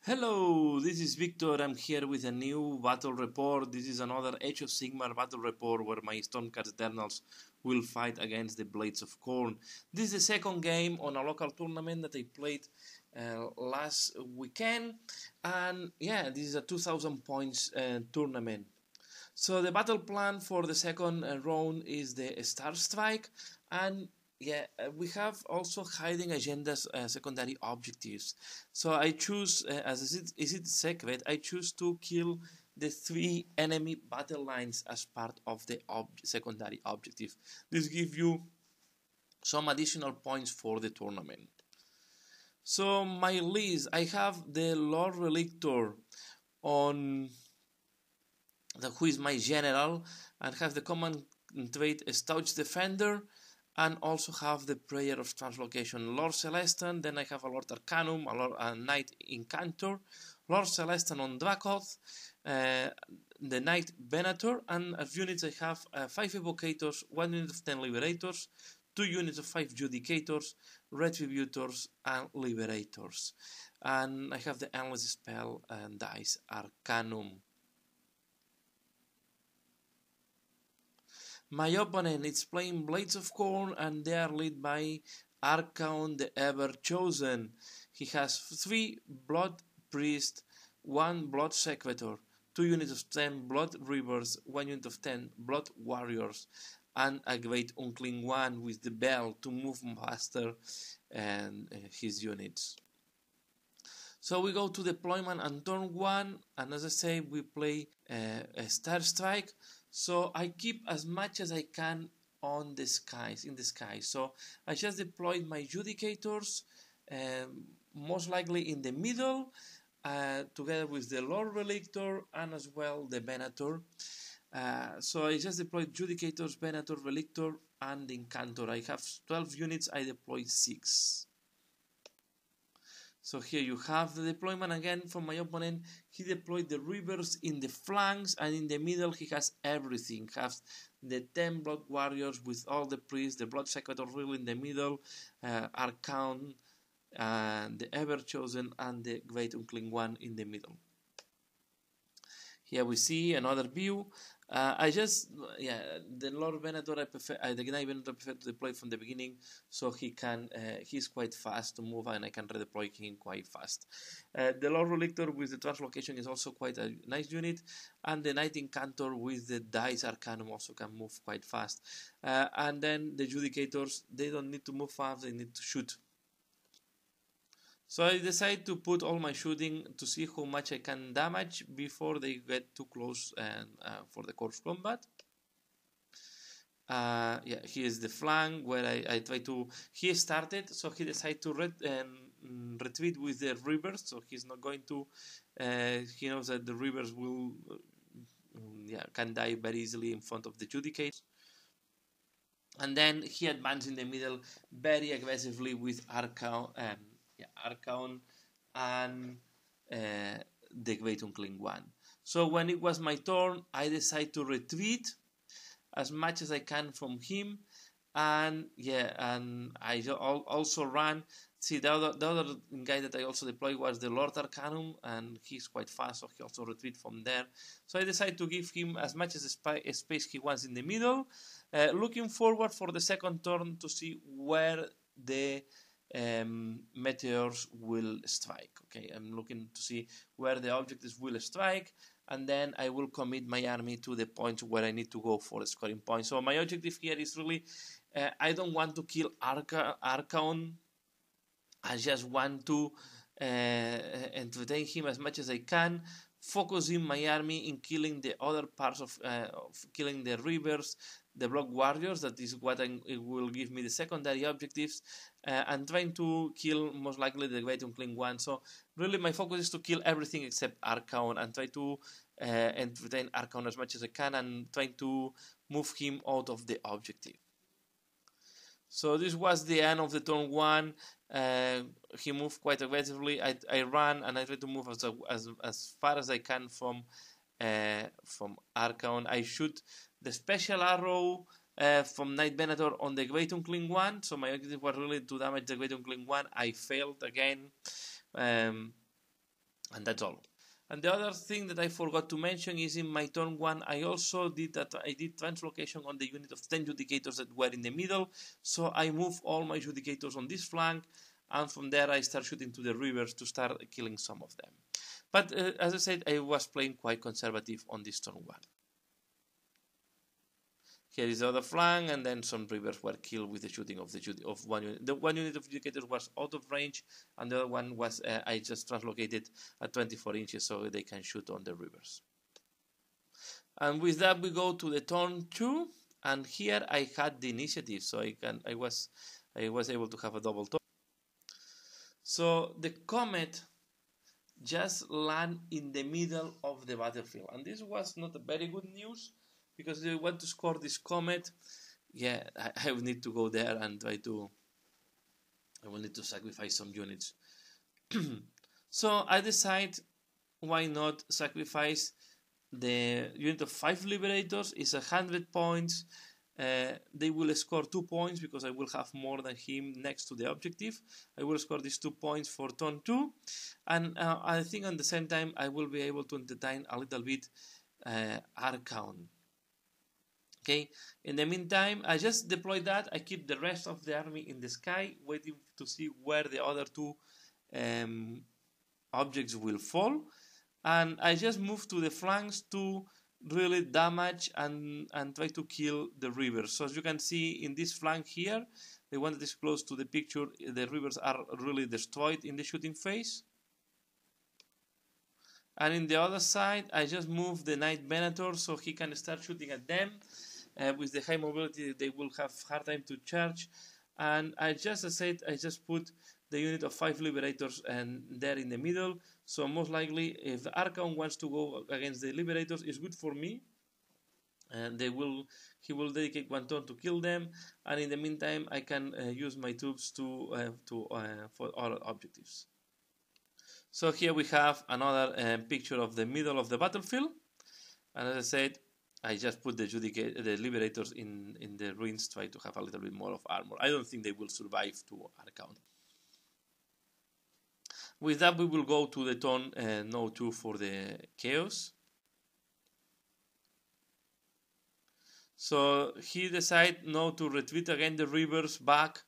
Hello, this is Victor. I'm here with a new battle report. This is another Age of Sigmar battle report where my Stormcast Eternals will fight against the Blades of Khorne. This is the second game on a local tournament that I played last weekend, and yeah, this is a 2000 points tournament. So the battle plan for the second round is the Starstrike, and yeah, we have also hiding agendas, secondary objectives. So I choose, as is it secret, I choose to kill the 3 enemy battle lines as part of the secondary objective. This gives you some additional points for the tournament. So my list, I have the Lord Relictor on who is my general, and have the common trait Staunch Defender, and also have the Prayer of Translocation Lord Celestin. Then I have a Lord Arcanum, a Knight Incantor, Lord Celestin on Dracoth, the Knight Venator, and as units I have 5 Evocators, 1 unit of 10 Liberators, 2 units of 5 Judicators, Retributors, and Liberators. And I have the Endless Spell and Dice Arcanum. My opponent is playing Blades of Khorne, and they are led by Archaon the Ever-Chosen. He has 3 Blood Priest, 1 Blood Sequitur, 2 units of 10 Blood Reavers, 1 unit of 10 Blood Warriors, and a Great Unclean One with the Bell to move faster and his units. So we go to deployment and turn 1, and as I say, we play a Starstrike. So I keep as much as I can on the skies, in the sky. So I just deployed my Judicators, most likely in the middle, together with the Lord Relictor and as well the Venator. So I just deployed Judicators, Venator, Relictor, and the Incantor. I have 12 units, I deployed 6. So here you have the deployment again from my opponent. He deployed the Reavers in the flanks, and in the middle he has everything. He has the 10 Blood Warriors with all the priests, the Blood Sequitur really in the middle, Archaon, the Ever-Chosen, and the Great Unclean One in the middle. Here we see another view. The Lord Venator, the Knight Venator I prefer to deploy from the beginning, so he's quite fast to move, and I can redeploy him quite fast. The Lord Relictor with the Translocation is also quite a nice unit, and the Knight Incantor with the Dice Arcanum also can move quite fast. And then the Judicators, they don't need to move fast, they need to shoot. So I decide to put all my shooting to see how much I can damage before they get too close and for the close combat. Here's the flank where I try to... He started, so he decided to retreat with the Reavers, so he's not going to... he knows that the Reavers will... can die very easily in front of the Judicators. And then he advanced in the middle very aggressively with Archaon and the Great Unclean One. So when it was my turn, I decided to retreat as much as I can from him, and I also ran. See, the other guy that I also deployed was the Lord Arcanum, and he's quite fast, so he also retreat from there. So I decided to give him as much as space he wants in the middle, looking forward for the second turn to see where the meteors will strike. Okay, I'm looking to see where the objectives will strike, and then I will commit my army to the point where I need to go for scoring points. So my objective here is really, I don't want to kill Archaon. I just want to entertain him as much as I can, focusing my army in killing the other parts of killing the Reavers, the Blood Warriors. That is what it will give me the secondary objectives, and trying to kill most likely the Great Unclean One. So really my focus is to kill everything except Archaon, and try to entertain Archaon as much as I can, and trying to move him out of the objective. So this was the end of the turn 1. He moved quite aggressively. I ran, and I tried to move as far as I can from Archaon. I shoot the special arrow from Knight Venator on the Great Unclean One. So my objective was really to damage the Great Unclean One. I failed again. And that's all. And the other thing that I forgot to mention is in my turn 1, I also did that. I did translocation on the unit of 10 judicators that were in the middle. So I move all my judicators on this flank, and from there I start shooting to the rivers to start killing some of them. But as I said, I was playing quite conservative on this turn 1. Here is the other flank, and then some rivers were killed with the shooting of one unit. The one unit of judicators was out of range, and the other one was I just translocated at 24 inches so they can shoot on the rivers. And with that we go to the turn 2, and here I had the initiative, so I was able to have a double turn. So the comet just landed in the middle of the battlefield, and this was not a very good news. Because if I want to score this comet, yeah, I will need to go there and try to. I will need to sacrifice some units. So I decide, why not sacrifice the unit of 5 liberators? It's 100 points. They will score 2 points because I will have more than him next to the objective. I will score these 2 points for turn 2, and I think at the same time I will be able to entertain a little bit Archon. Okay. In the meantime, I just deploy that. I keep the rest of the army in the sky, waiting to see where the other 2 objects will fall, and I just move to the flanks to really damage and try to kill the rivers. So as you can see in this flank here, the one that is close to the picture, the rivers are really destroyed in the shooting phase. And in the other side, I just move the Knight Venator so he can start shooting at them. With the high mobility, they will have hard time to charge. And I just put the unit of 5 liberators and there in the middle. So most likely, if the Archon wants to go against the liberators, it's good for me. And he will dedicate 1 turn to kill them. And in the meantime, I can use my troops for other objectives. So here we have another picture of the middle of the battlefield. And as I said, I just put the liberators in the ruins, try to have a little bit more of armor. I don't think they will survive to Archon. With that, we will go to the turn no 2 for the chaos. So he decides now to retreat again the rivers back,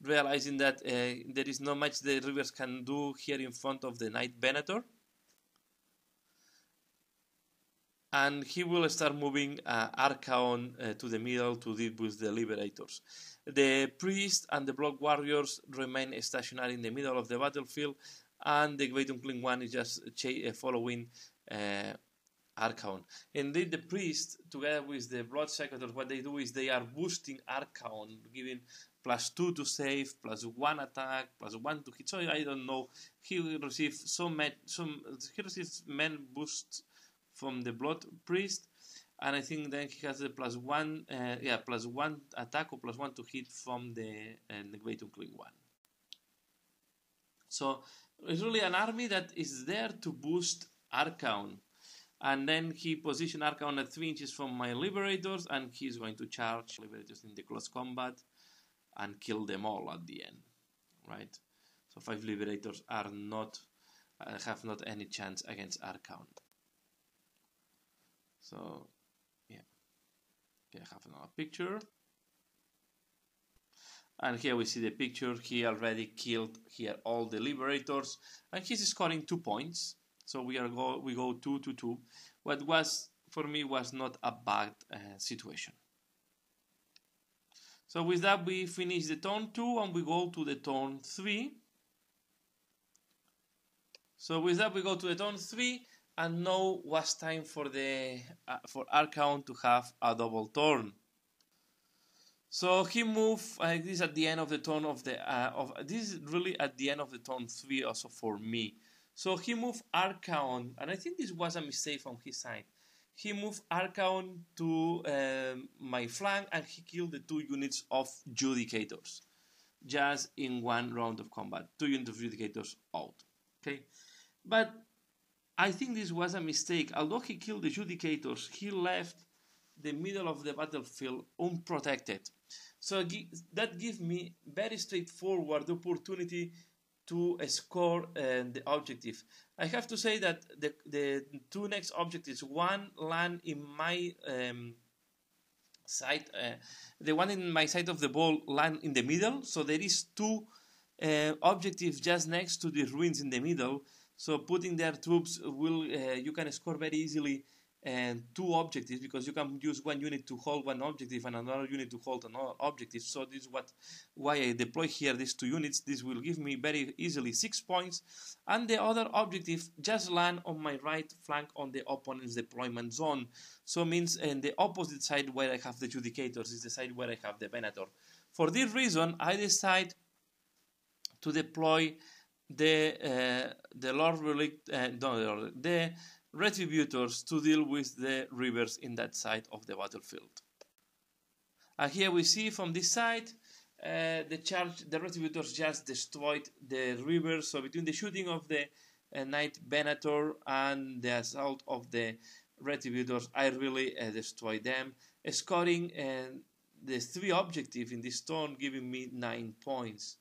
realizing that there is not much the rivers can do here in front of the Knight Venator. And he will start moving Archon to the middle to deal with the liberators. The priest and the block warriors remain stationary in the middle of the battlefield, and the Great Unclean One is just following Archon. Indeed, the priest, together with the blood secretors, what they do is they are boosting Archon, giving +2 to save, +1 attack, +1 to hit. So I don't know. He receives he receives men boosts from the blood priest, and I think then he has a +1 attack or +1 to hit from the Great Unclean One. So it's really an army that is there to boost Archon. And then he positioned Archon at 3 inches from my liberators, and he's going to charge liberators in the close combat and kill them all at the end, right? So 5 liberators are have not any chance against Archon. So yeah, okay, I have another picture, and here we see the picture. He already killed here all the liberators, and he's scoring 2 points. So we go 2-2. What was for me was not a bad situation. So with that we finish the turn 2 and we go to the turn 3. So with that we go to the turn 3, and now was time for Archon to have a double turn. So he moved. This is at the end of the turn this is really at the end of the turn 3 also for me. So he moved Archon, and I think this was a mistake from his side. He moved Archon to my flank, and he killed the 2 units of Judicators, just in 1 round of combat. 2 units of Judicators out. Okay, but I think this was a mistake. Although he killed the Judicators, he left the middle of the battlefield unprotected. So that gives me very straightforward opportunity to score the objective. I have to say that the two next objectives, one land in my side, the one in my side of the ball land in the middle, so there is two objectives just next to the ruins in the middle, so putting their troops will you can score very easily two objectives, because you can use one unit to hold one objective and another unit to hold another objective. So this is why I deploy here these two units. This will give me very easily 6 points, and the other objective just land on my right flank on the opponent's deployment zone. So means in the opposite side where I have the Judicators is the side where I have the Venator. For this reason, I decide to deploy the Lord Relict, the Retributors to deal with the rivers in that side of the battlefield. And here we see from this side the Retributors just destroyed the rivers. So between the shooting of the Knight Venator and the assault of the Retributors, I really destroyed them, scoring the 3 objectives in this turn, giving me 9 points.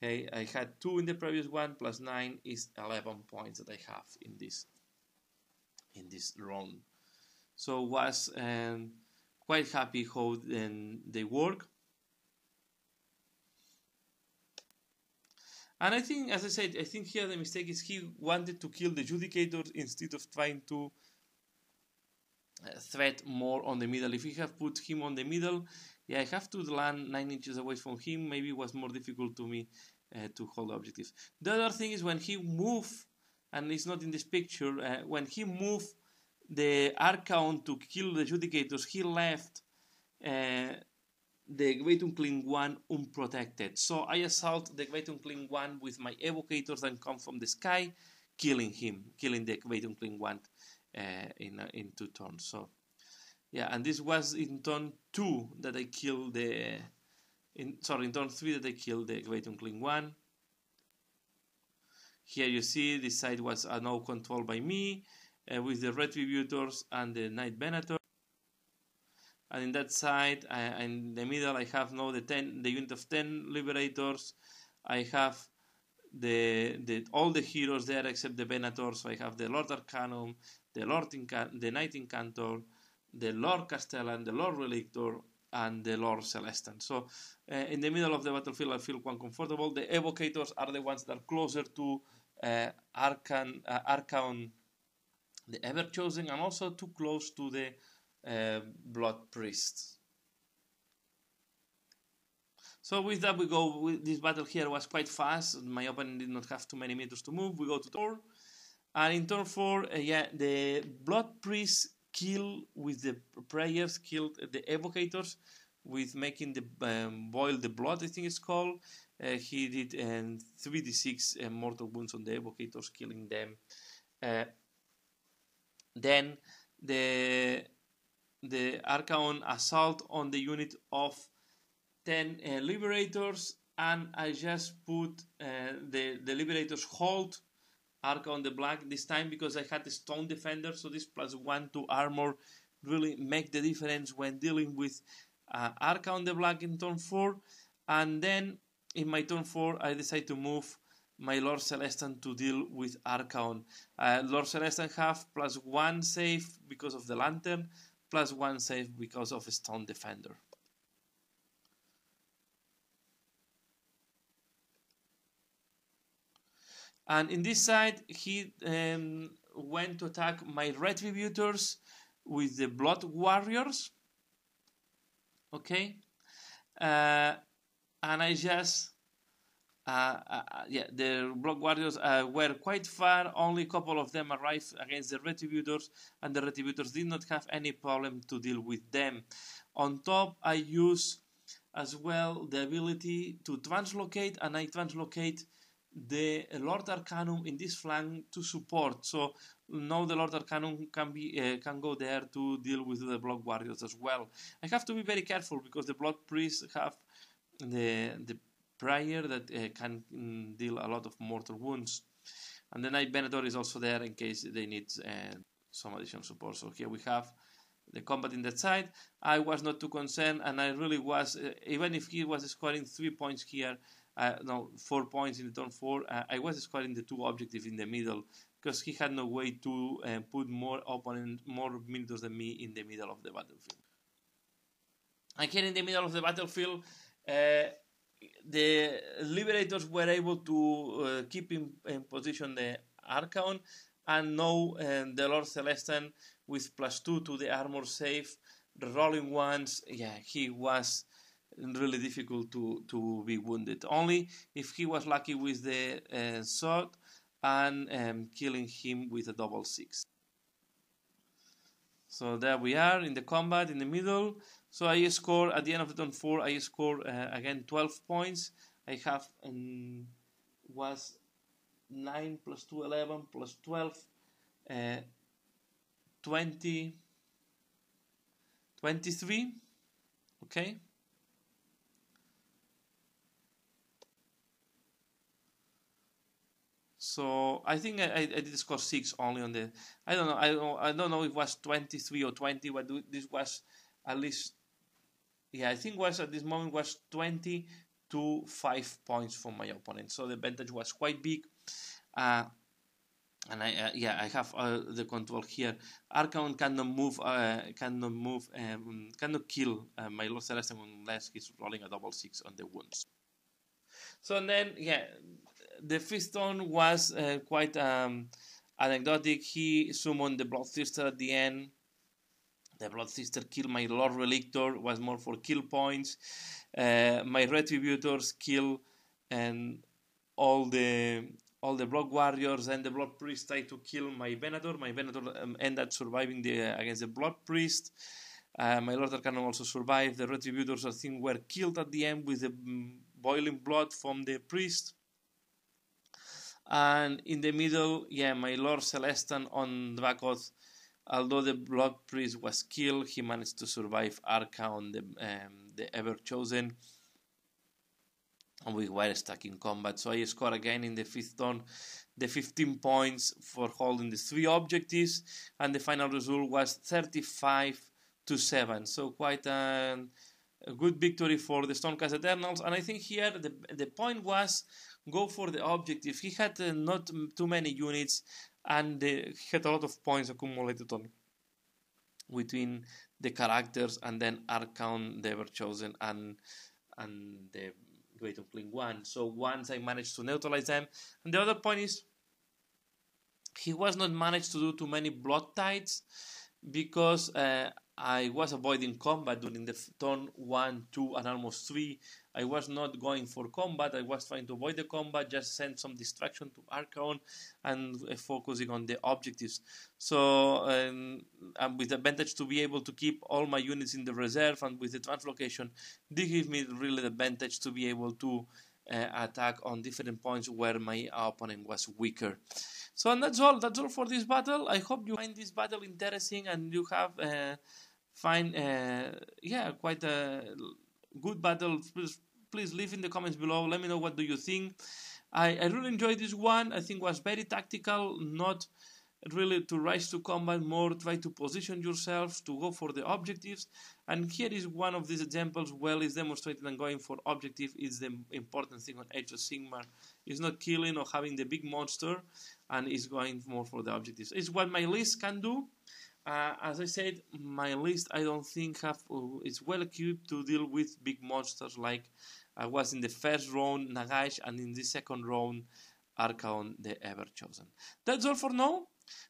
Okay, I had 2 in the previous one, plus 9 is 11 points that I have in this round. So was quite happy how they work. And I think, as I said, I think here the mistake is he wanted to kill the Judicator instead of trying to threat more on the middle. If we have put him on the middle, yeah, I have to land 9 inches away from him. Maybe it was more difficult to me to hold the objective. The other thing is when he moved, and it's not in this picture, when he moved the Archon to kill the Judicators, he left the Great Unclean One unprotected. So I assault the Great Unclean One with my evocators that come from the sky, killing the Great Unclean One in 2 turns. So yeah, and this was in turn 2 that I killed in turn 3 that I killed the Great Unclean One. Here you see this side was now controlled by me with the Retributors and the Knight Venator. And in that side, in the middle, I have now the unit of 10 Liberators. I have all the heroes there except the Venator. So I have the Lord Arcanum, the Knight Incantor, the Lord Castellan, the Lord Relictor, and the Lord Celestan. So in the middle of the battlefield, I feel quite comfortable. The Evocators are the ones that are closer to Archon, the Everchosen, and also too close to the Blood Priest. So with that we go, this battle here was quite fast. My opponent did not have too many meters to move. We go to turn, and in turn 4, the Blood Priest killed the Evocators with making the boil the blood, I think it's called. He did 3d6 mortal wounds on the Evocators, killing them. Then the Archon assault on the unit of 10 Liberators, and I just put the Liberators hold Archon the Black this time because I had the Stone Defender, so this +1 to armor really make the difference when dealing with Archon the Black in turn 4. And then in my turn 4 I decide to move my Lord Celestan to deal with Archon. Lord Celestan have +1 save because of the Lantern, +1 save because of Stone Defender. And in this side, he went to attack my Retributors with the Blood Warriors. Okay, and I just the Blood Warriors were quite far. Only a couple of them arrived against the Retributors, and the Retributors did not have any problem to deal with them. On top, I use as well the ability to translocate, and I translocate the Lord Arcanum in this flank to support. So now the Lord Arcanum can go there to deal with the Blood Warriors as well. I have to be very careful because the Blood Priests have the Prior that can deal a lot of mortal wounds, and the Knight Venator is also there in case they need some additional support. So here we have the combat in that side. I was not too concerned, and I really was, even if he was scoring 3 points here, no, 4 points in the turn 4. I was scoring the 2 objectives in the middle because he had no way to put more militors than me in the middle of the battlefield. And here in the middle of the battlefield, the Liberators were able to keep in position the Archon, and now the Lord Celestin with +2 to the armor save, the rolling ones, yeah, he was really difficult to be wounded. Only if he was lucky with the sword and killing him with a double 6. So there we are in the combat in the middle. So I score at the end of the turn 4. I score again 12 points. I have was 9 plus 2, 11 plus 12, 20, 23. Okay. So I think I did score 6 only on the. I don't know. I don't know if it was 23 or 20, but this was at least. Yeah, I think was at this moment was 20 to 5 points from my opponent. So the advantage was quite big. And I have the control here. Archon cannot move. Cannot kill my Lord Celestin unless he's rolling a double 6 on the wounds. So then, yeah, the fifth turn was quite anecdotic. He summoned the Bloodthirster at the end. The Bloodthirster killed my Lord Relictor, was more for kill points. My Retributors kill and all the Blood Warriors, and the Blood Priest tried to kill my Venator. My Venator ended up surviving against the Blood Priest. My Lord Arcanum also survived. The Retributors, I think, were killed at the end with the boiling blood from the priest. And in the middle, yeah, my Lord Celestin on the back of, although the Blood Priest was killed, he managed to survive Archon, the Ever Chosen. And we were stuck in combat. So I scored again in the fifth turn the 15 points for holding the 3 objectives. And the final result was 35-7. So quite a good victory for the Stormcast Eternals. And I think here the point was go for the objective. He had not too many units, and he had a lot of points accumulated on between the characters, and then Archon, the Ever Chosen, and the Great Unclean One. So once I managed to neutralize them, and the other point is he was not managed to do too many blood tides because I was avoiding combat during the turn 1, 2, and almost 3. I was not going for combat. I was trying to avoid the combat, just send some distraction to Archon and focusing on the objectives. So, with the advantage to be able to keep all my units in the reserve, and with the translocation, this gives me really the advantage to be able to attack on different points where my opponent was weaker. So, and that's all for this battle. I hope you find this battle interesting and you have quite a good battle. Please leave in the comments below. Let me know what do you think. I really enjoyed this one. I think it was very tactical, not really to rise to combat, more try to position yourself to go for the objectives. And here is one of these examples where it's demonstrated and going for objective is the important thing on Age of Sigmar. It's not killing or having the big monster, and it's going more for the objectives. It's what my list can do. As I said, my list I don't think is well equipped to deal with big monsters like I was in the first round, Nagash, and in the second round, Archon, the Ever Chosen. That's all for now.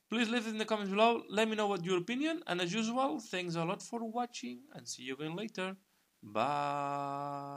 Please leave it in the comments below. Let me know what your opinion. And as usual, thanks a lot for watching, and see you again later. Bye.